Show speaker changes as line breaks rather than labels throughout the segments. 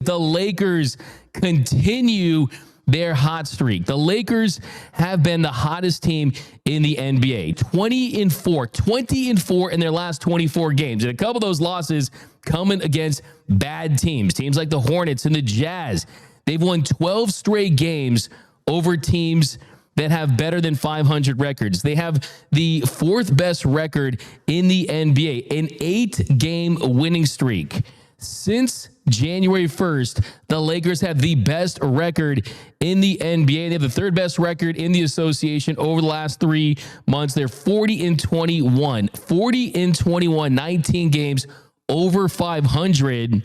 The Lakers continue their hot streak. The Lakers have been the hottest team in the NBA. 20-4 in their last 24 games. And a couple of those losses coming against bad teams. Teams like the Hornets and the Jazz. They've won 12 straight games over teams that have better than 500 records. They have the fourth best record in the NBA, an 8-game winning streak. Since January 1st, the Lakers have the best record in the NBA. They have the third best record in the association over the last 3 months. They're 40-21. 40-21, 19 games over 500.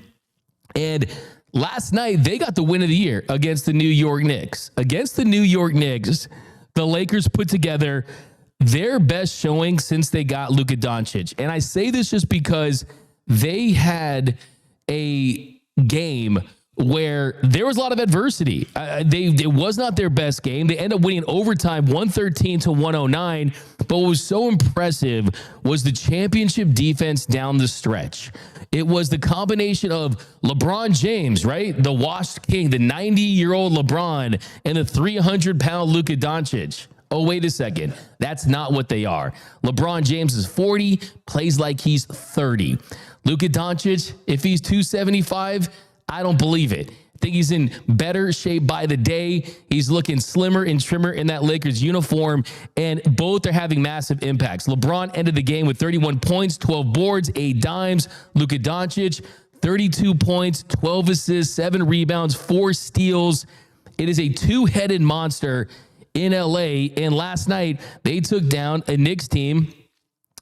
And last night, they got the win of the year against the New York Knicks. Against the New York Knicks, the Lakers put together their best showing since they got Luka Doncic. And I say this just because they had a game where there was a lot of adversity. It was not their best game. They ended up winning overtime 113-109. But what was so impressive was the championship defense down the stretch. It was the combination of LeBron James, right? The washed king, the 90-year-old LeBron, and the 300-pound Luka Doncic. Oh, wait a second. That's not what they are. LeBron James is 40, plays like he's 30. Luka Doncic, if he's 275, I don't believe it. I think he's in better shape by the day. He's looking slimmer and trimmer in that Lakers uniform, and both are having massive impacts. LeBron ended the game with 31 points, 12 boards, 8 dimes. Luka Doncic, 32 points, 12 assists, 7 rebounds, 4 steals. It is a two-headed monster in LA, and last night they took down a Knicks team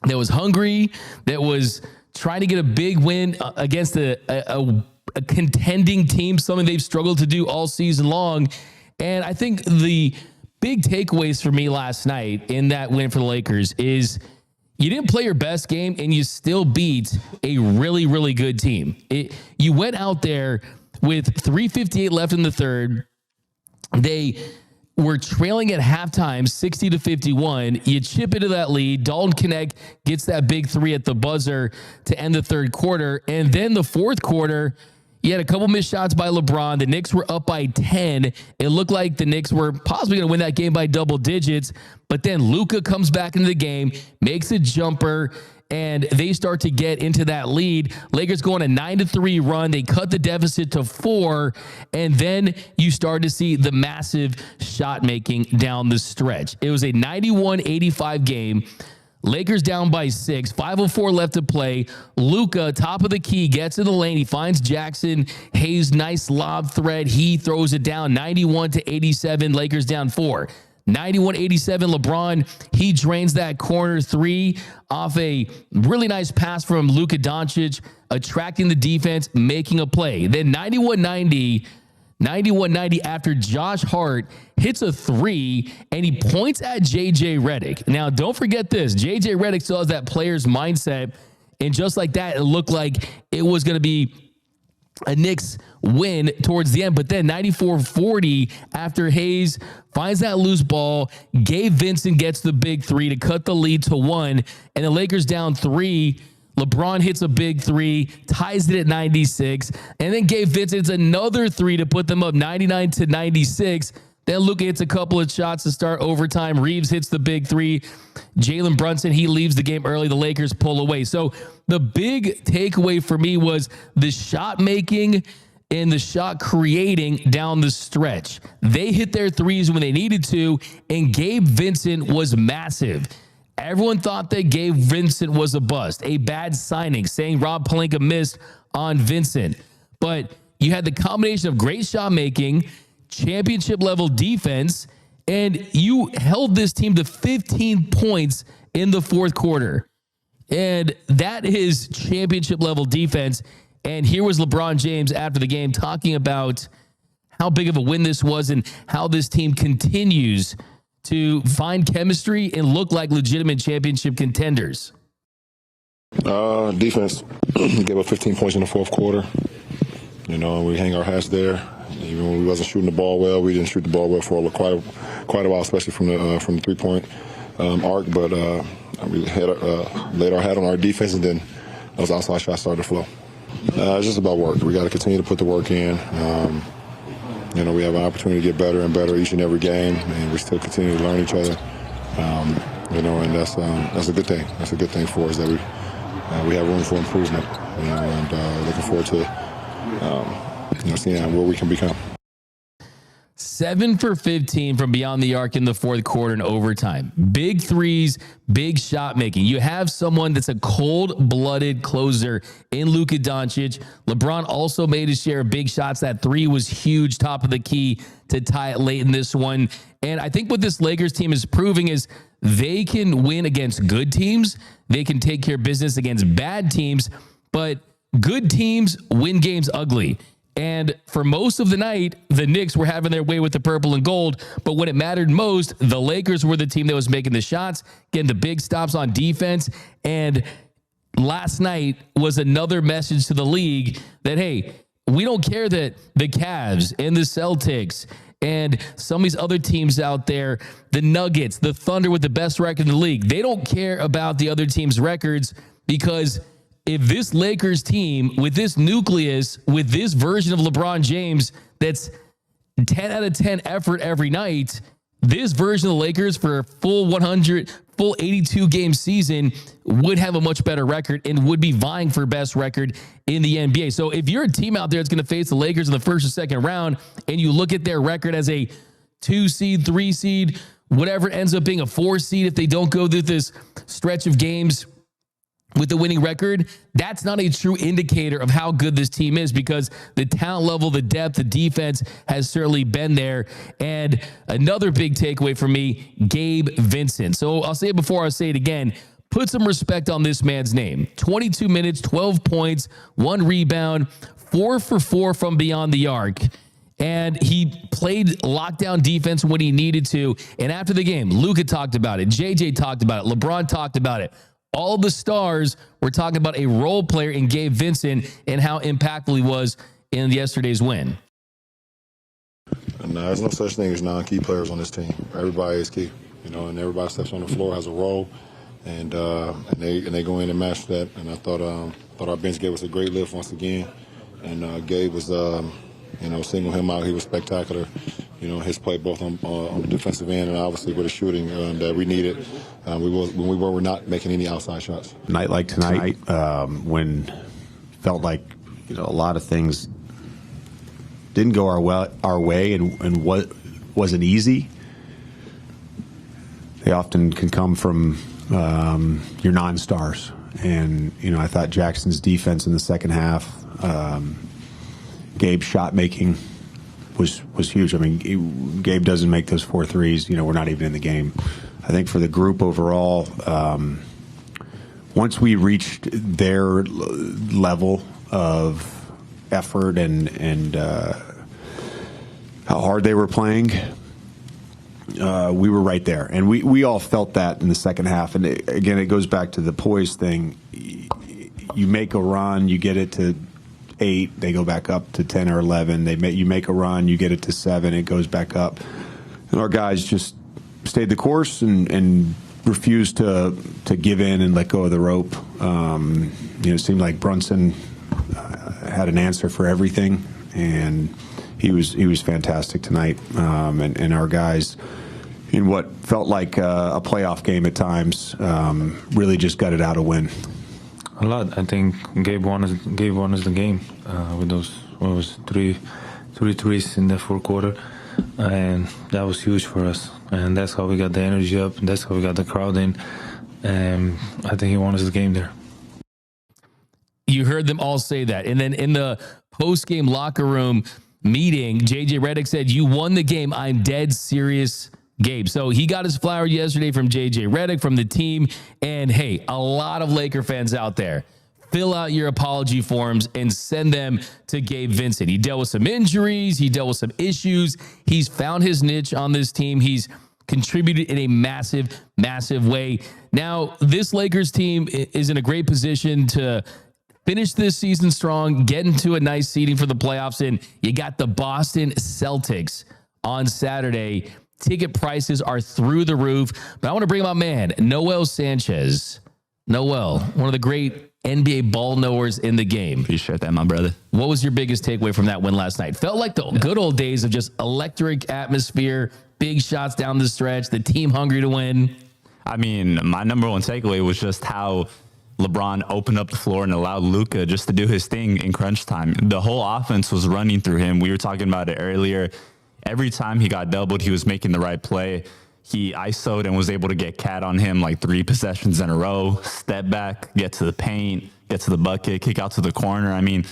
that was hungry, that was trying to get a big win against a contending team, something they've struggled to do all season long. And I think the big takeaways for me last night in that win for the Lakers is you didn't play your best game and you still beat a really, really good team. You went out there with 3:58 left in the third. They were trailing at halftime, 60-51. You chip into that lead. Dalton Connect gets that big three at the buzzer to end the third quarter. And then the fourth quarter, you had a couple missed shots by LeBron. The Knicks were up by 10. It looked like the Knicks were possibly going to win that game by double digits. But then Luka comes back into the game, makes a jumper, and they start to get into that lead. Lakers go on a 9-3 run. They cut the deficit to 4, and then you start to see the massive shot making down the stretch. It was a 91-85 game. Lakers down by 6, 5:04 left to play. Luka, top of the key, gets in the lane. He finds Jackson Hayes, nice lob thread. He throws it down, 91-87. Lakers down 4. 91-87, LeBron, he drains that corner 3 off a really nice pass from Luka Doncic, attracting the defense, making a play. Then 91-90 after Josh Hart hits a 3, and he points at J.J. Redick. Now, don't forget this. J.J. Redick still has that player's mindset, and just like that, it looked like it was going to be a Knicks win towards the end. But then 94-40 after Hayes finds that loose ball, Gabe Vincent gets the big 3 to cut the lead to 1, and the Lakers down 3. LeBron hits a big 3, ties it at 96, and then Gabe Vincent hits another 3 to put them up 99-96. Then Luka hits a couple of shots to start overtime. Reeves hits the big 3. Jalen Brunson, he leaves the game early. The Lakers pull away. So the big takeaway for me was the shot making and the shot creating down the stretch. They hit their threes when they needed to, and Gabe Vincent was massive. Everyone thought that Gabe Vincent was a bust, a bad signing, saying Rob Pelinka missed on Vincent. But you had the combination of great shot making, championship level defense, and you held this team to 15 points in the fourth quarter. And that is championship level defense. And here was LeBron James after the game talking about how big of a win this was and how this team continues to find chemistry and look like legitimate championship contenders.
Defense gave up 15 points in the fourth quarter. You know, we hang our hats there. Even when we wasn't shooting the ball well, we didn't shoot the ball well for quite a while, especially from the three-point arc. But we laid our hat on our defense, and then those outside shots started to flow. It's just about work. We got to continue to put the work in. We have an opportunity to get better and better each and every game, and we still continue to learn each other. And that's a good thing. That's a good thing for us that we have room for improvement. And looking forward to seeing where we can become.
7 for 15 from beyond the arc in the fourth quarter and overtime. Big threes, big shot making. You have someone that's a cold-blooded closer in Luka Doncic. LeBron also made his share of big shots. That three was huge, top of the key to tie it late in this one. And I think what this Lakers team is proving is they can win against good teams. They can take care of business against bad teams, but good teams win games ugly. And for most of the night, the Knicks were having their way with the purple and gold. But when it mattered most, the Lakers were the team that was making the shots, getting the big stops on defense. And last night was another message to the league that, hey, we don't care that the Cavs and the Celtics and some of these other teams out there, the Nuggets, the Thunder with the best record in the league, they don't care about the other teams' records, because if this Lakers team, with this nucleus, with this version of LeBron James that's 10 out of 10 effort every night, this version of the Lakers for a full 82-game season would have a much better record and would be vying for best record in the NBA. So if you're a team out there that's going to face the Lakers in the first or second round, and you look at their record as a 2 seed, 3 seed, whatever ends up being a 4 seed if they don't go through this stretch of games with the winning record, that's not a true indicator of how good this team is, because the talent level, the depth, the defense has certainly been there. And another big takeaway for me, Gabe Vincent. So I'll say it before, I'll say it again. Put some respect on this man's name. 22 minutes, 12 points, 1 rebound, 4 for 4 from beyond the arc. And he played lockdown defense when he needed to. And after the game, Luka talked about it. JJ talked about it. LeBron talked about it. All the stars were talking about a role player in Gabe Vincent and how impactful he was in yesterday's win.
No, there's no such thing as non-key players on this team. Everybody is key, and everybody steps on the floor has a role, and they go in and match that. And I thought our bench gave us a great lift once again, and Gabe was single him out. He was spectacular. His play both on the defensive end and obviously with the shooting that we needed. When we were not making any outside shots.
Night like tonight, when felt like a lot of things didn't go our way and what wasn't easy. They often can come from your non-stars, and I thought Jackson's defense in the second half, Gabe's shot making was huge. I mean, Gabe doesn't make those 4 threes. We're not even in the game. I think for the group overall, once we reached their level of effort and how hard they were playing, we were right there. And we all felt that in the second half. And again, it goes back to the poise thing. You make a run, you get it to 8, they go back up to 10 or 11. You make a run, you get it to 7, it goes back up. And our guys just stayed the course and refused to give in and let go of the rope. It seemed like Brunson had an answer for everything, and he was fantastic tonight. And our guys, in what felt like a playoff game at times, really just got it out a win.
A lot. I think Gabe won us the game with those three threes in the fourth quarter, and that was huge for us. And that's how we got the energy up. And that's how we got the crowd in. And I think he won us the game there.
You heard them all say that, and then in the post-game locker room meeting, JJ Redick said, "You won the game. I'm dead serious, Gabe." So he got his flower yesterday from JJ Redick, from the team. And hey, a lot of Laker fans out there, fill out your apology forms and send them to Gabe Vincent. He dealt with some injuries. He dealt with some issues. He's found his niche on this team. He's contributed in a massive, massive way. Now, this Lakers team is in a great position to finish this season strong, get into a nice seeding for the playoffs. And you got the Boston Celtics on Saturday. Ticket prices are through the roof. But I want to bring my man, Noel Sanchez. Noel, one of the great NBA ball knowers in the game.
Appreciate that, my brother.
What was your biggest takeaway from that win last night? Felt like the good old days of just electric atmosphere, big shots down the stretch, the team hungry to win.
I mean, my number one takeaway was just how LeBron opened up the floor and allowed Luka just to do his thing in crunch time. The whole offense was running through him. We were talking about it earlier. Every time he got doubled, he was making the right play. He ISO'd and was able to get cat on him like 3 possessions in a row, step back, get to the paint, get to the bucket, kick out to the corner. I mean,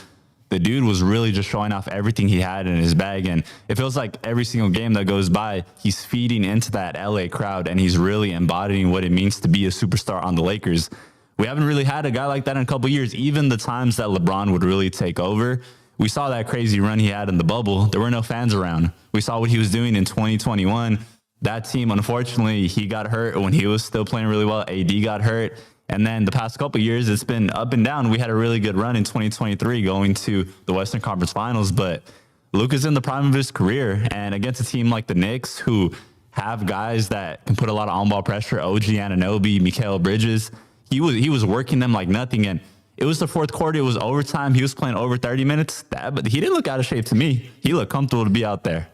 the dude was really just showing off everything he had in his bag. And it feels like every single game that goes by, he's feeding into that LA crowd and he's really embodying what it means to be a superstar on the Lakers. We haven't really had a guy like that in a couple of years. Even the times that LeBron would really take over, we saw that crazy run he had in the bubble. There were no fans around. We saw what he was doing in 2021. That team, unfortunately, he got hurt when he was still playing really well. AD got hurt. And then the past couple of years, it's been up and down. We had a really good run in 2023 going to the Western Conference Finals. But Luka's in the prime of his career. And against a team like the Knicks, who have guys that can put a lot of on-ball pressure, OG Anunoby, Mikal Bridges, he was working them like nothing. And it was the fourth quarter. It was overtime. He was playing over 30 minutes. But he didn't look out of shape to me. He looked comfortable to be out there.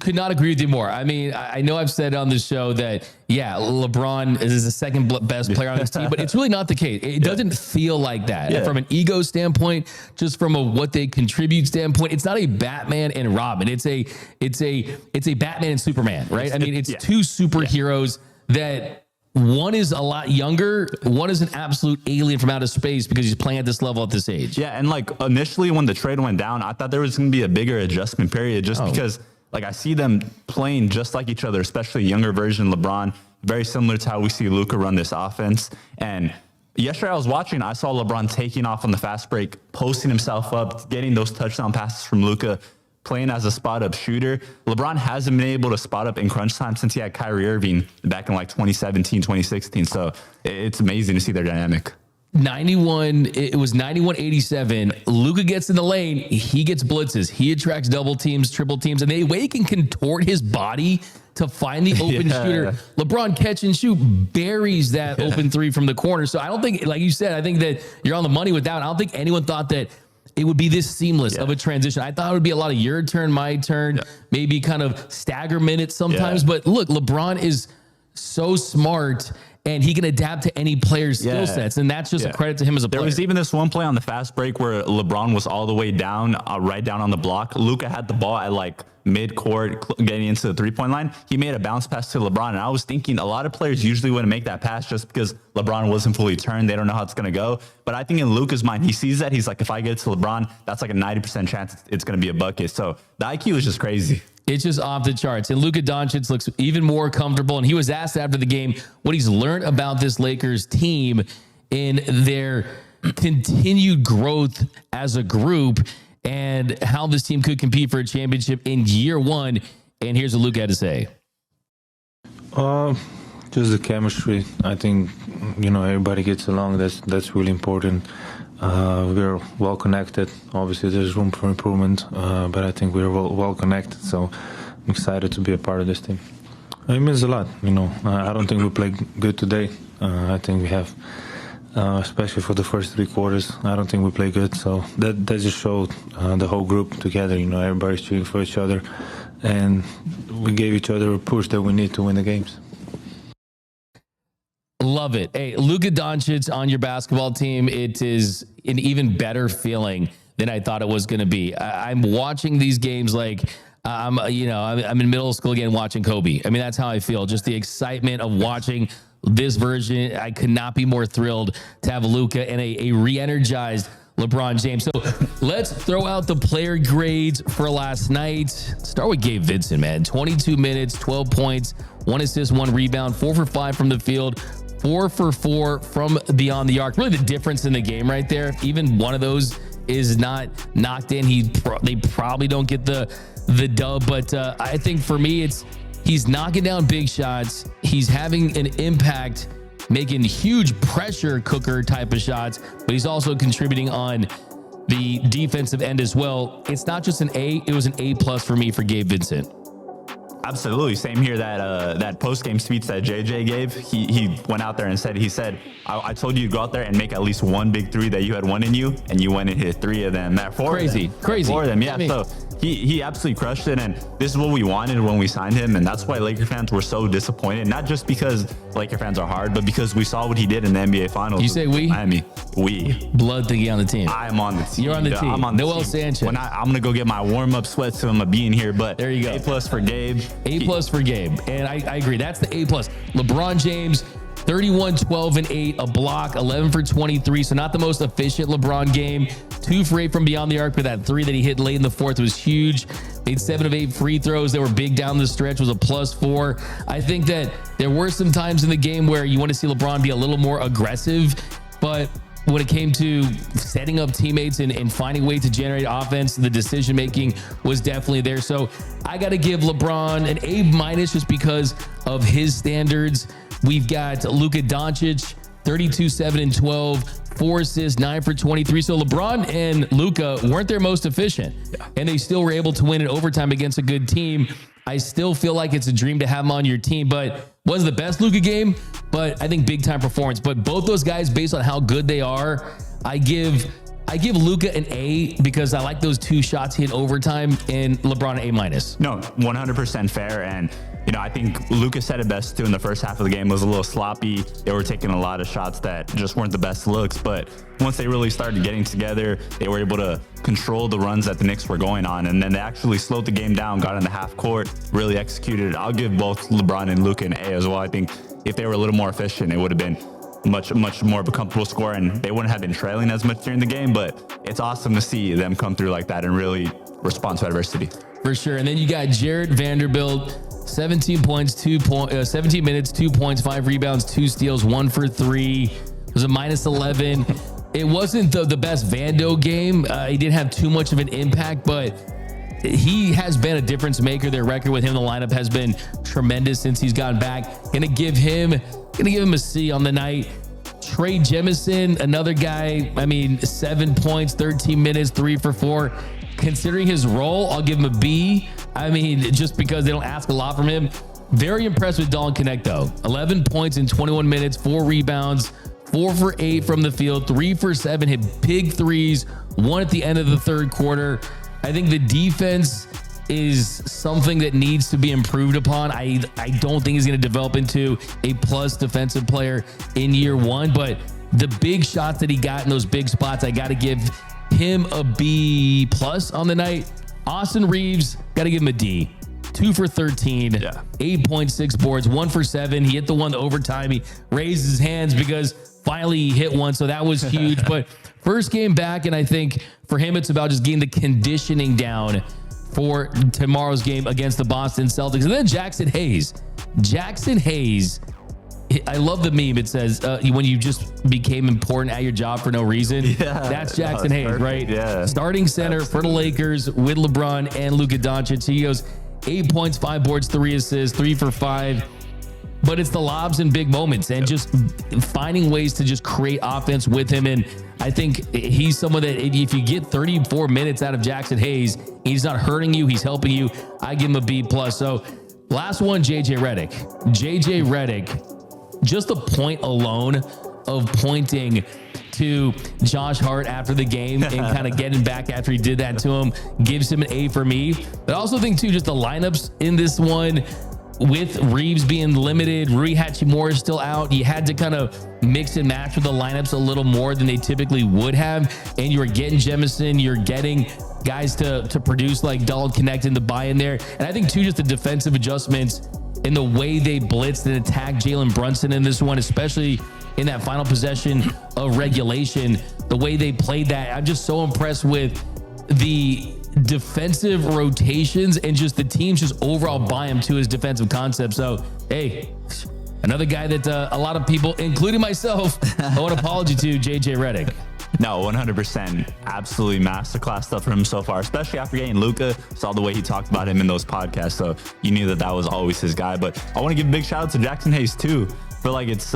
Could not agree with you more. I mean, I know I've said on the show that, yeah, LeBron is the second best player on this team, but it's really not the case. It doesn't feel like that.
Yeah.
From an ego standpoint, just from a what they contribute standpoint, it's not a Batman and Robin. It's a Batman and Superman, right? I mean, it's two superheroes that one is a lot younger. One is an absolute alien from outer space because he's playing at this level at this age.
Yeah, and like initially when the trade went down, I thought there was going to be a bigger adjustment period just because like I see them playing just like each other, especially younger version LeBron, very similar to how we see Luka run this offense. And yesterday I was watching, I saw LeBron taking off on the fast break, posting himself up, getting those touchdown passes from Luka, playing as a spot-up shooter. LeBron hasn't been able to spot up in crunch time since he had Kyrie Irving back in like 2017, 2016. So it's amazing to see their dynamic.
91, it was 91-87. Luka gets in the lane. He gets blitzes. He attracts double teams, triple teams, and the way he can contort his body to find the open shooter. LeBron catch and shoot buries that open three from the corner. So I don't think, like you said, I think that you're on the money with that. I don't think anyone thought that it would be this seamless of a transition. I thought it would be a lot of your turn, my turn, maybe kind of stagger minutes sometimes. But look, LeBron is so smart and he can adapt to any player's skill sets. And that's just a credit to him as a player.
There was even this one play on the fast break where LeBron was all the way down, right down on the block. Luka had the ball at like mid-court, getting into the three-point line. He made a bounce pass to LeBron. And I was thinking a lot of players usually wouldn't make that pass just because LeBron wasn't fully turned. They don't know how it's going to go. But I think in Luka's mind, he sees that. He's like, if I get it to LeBron, that's like a 90% chance it's going to be a bucket. So the IQ is just crazy.
It's just off the charts. And Luka Doncic looks even more comfortable. And he was asked after the game what he's learned about this Lakers team in their continued growth as a group and how this team could compete for a championship in year one. And here's what Luka had to say.
Just the chemistry. I think, everybody gets along. That's really important. We're well connected. Obviously, there's room for improvement, but I think we're well connected. So I'm excited to be a part of this team. It means a lot. I don't think we played good today. I think we have, especially for the first 3 quarters, I don't think we played good. So that just showed the whole group together. Everybody's cheering for each other, and we gave each other a push that we need to win the games.
Love it. Hey, Luka Doncic on your basketball team. It is an even better feeling than I thought it was going to be. I'm watching these games like I'm in middle school again watching Kobe. I mean, that's how I feel. Just the excitement of watching this version. I could not be more thrilled to have Luka and a re-energized LeBron James. So let's throw out the player grades for last night. Start with Gabe Vincent, man. 22 minutes, 12 points, 1 assist, 1 rebound, 4 for 5 from the field, 4 for 4 from beyond the arc. Really the difference in the game right there. Even one of those is not knocked in. They probably don't get the dub, but I think for me, he's knocking down big shots. He's having an impact, making huge pressure cooker type of shots, but he's also contributing on the defensive end as well. It's not just an A, it was an A+ for me for Gabe Vincent.
Absolutely. Same here. That post-game speech that JJ gave, he went out there and said, I told you to go out there and make at least one big three that you had one in you, and you went and hit three of them.
Crazy.
Four of them. Yeah. So he absolutely crushed it, and this is what we wanted when we signed him, and that's why Laker fans were so disappointed. Not just because Laker fans are hard, but because we saw what he did in the NBA Finals.
You say we?
Miami. We.
Blood thingy on the team.
I'm on the team.
You're on the team.
I'm on the
Noel
team.
Sanchez.
I'm going to go get my warm-up sweat, so I'm going to be in here, but
there you go.
A+ for Gabe.
A+ for Gabe. And I agree. That's the A+. LeBron James, 31, 12, and 8, a block, 11 for 23. So not the most efficient LeBron game. 2 for 8 from beyond the arc, but that 3 that he hit late in the fourth was huge. Made 7 of 8 free throws that were big down the stretch, was a +4. I think that there were some times in the game where you want to see LeBron be a little more aggressive, but when it came to setting up teammates and finding ways to generate offense, the decision-making was definitely there. So I got to give LeBron an A- just because of his standards. We've got Luka Doncic, 32, 7, and 12, 4 assists, 9 for 23. So LeBron and Luka weren't their most efficient, and they still were able to win in overtime against a good team. I still feel like it's a dream to have him on your team, but wasn't the best Luka game, but I think big time performance. But both those guys, based on how good they are, I give Luka an A because I like those 2 shots he hit overtime, and LeBron an A-.
No, 100% fair. And, I think Luka said it best too in the first half of the game. It was a little sloppy. They were taking a lot of shots that just weren't the best looks. But once they really started getting together, they were able to control the runs that the Knicks were going on. And then they actually slowed the game down, got in the half court, really executed. I'll give both LeBron and Luka an A as well. I think if they were a little more efficient, it would have been much more of a comfortable score, and they wouldn't have been trailing as much during the game. But it's awesome to see them come through like that and really respond to adversity.
For sure. And then you got Jared Vanderbilt, 17 points, 17 minutes, 2 points, 5 rebounds, 2 steals, 1 for 3. It was a -11. It wasn't the best Vando game. He didn't have too much of an impact, but he has been a difference maker. Their record with him in the lineup has been tremendous since he's gotten back. Gonna give him a C on the night. Trey Jemison, another guy, 7 points, 13 minutes, 3 for 4. Considering his role, I'll give him a B. Just because they don't ask a lot from him. Very impressed with Dalton Knecht, though. 11 points in 21 minutes, 4 rebounds, 4 for 8 from the field, 3 for 7, hit big threes, 1 at the end of the third quarter. I think the defense is something that needs to be improved upon. I don't think he's going to develop into a plus defensive player in year 1, but the big shots that he got in those big spots, I got to give him a B+ on the night. Austin Reeves, got to give him a D. 2 for 13, 8.6 boards, 1 for 7. He hit the one overtime. He raised his hands because finally he hit one, so that was huge. But first game back, and I think for him it's about just getting the conditioning down for tomorrow's game against the Boston Celtics. And then Jackson Hayes, I love the meme. It says, when you just became important at your job for no reason. Yeah, that's Jackson Hayes, perfect, right?
Yeah.
Starting center for the Lakers with LeBron and Luka Doncic. He goes 8 points, 5 boards, 3 assists, 3 for 5. But it's the lobs and big moments and just finding ways to just create offense with him. And I think he's someone that if you get 34 minutes out of Jackson Hayes, he's not hurting you, he's helping you. I give him a B+. So last one, JJ Redick. Just the point alone of pointing to Josh Hart after the game and kind of getting back after he did that to him gives him an A for me. But I also think too, just the lineups in this one with Reeves being limited, Rui Hachimura is still out. You had to kind of mix and match with the lineups a little more than they typically would have. And you were getting Jemison, you're getting guys to produce like Dalton Knecht and the buy in there. And I think too, just the defensive adjustments in the way they blitzed and attacked Jalen Brunson in this one, especially in that final possession of regulation, the way they played that. I'm just so impressed with the defensive rotations and just the teams just overall buy him to his defensive concept. So, hey, another guy that a lot of people, including myself, owe an apology to, JJ Redick.
No, 100%. Absolutely masterclass stuff from him so far, especially after getting Luka. Saw the way he talked about him in those podcasts, so you knew that was always his guy. But I want to give a big shout out to Jackson Hayes too. I feel like it's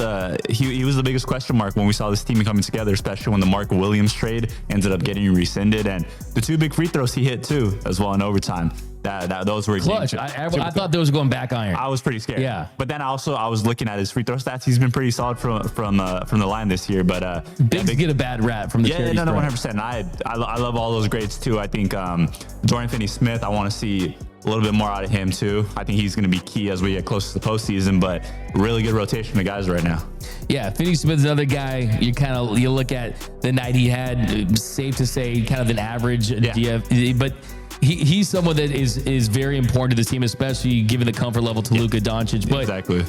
he was the biggest question mark when we saw this team coming together, especially when the Mark Williams trade ended up getting rescinded, and the 2 big free throws he hit too as well in overtime. those were
Clutch.
game-
I thought those were going back iron.
I was pretty scared.
Yeah.
But then also I was looking at his free throw stats. He's been pretty solid from the line this year. But
Biggs get a bad rap from the charity
no,
stripe.
100%. I love all those grades too. I think Dorian Finney-Smith, I want to see a little bit more out of him too. I think he's going to be key as we get close to the postseason. But really good rotation of guys right now.
Yeah, Finney-Smith's another guy. You look at the night he had. Safe to say, kind of an average. But he's someone that is very important to this team, especially given the comfort level to Luka Doncic. But
Exactly.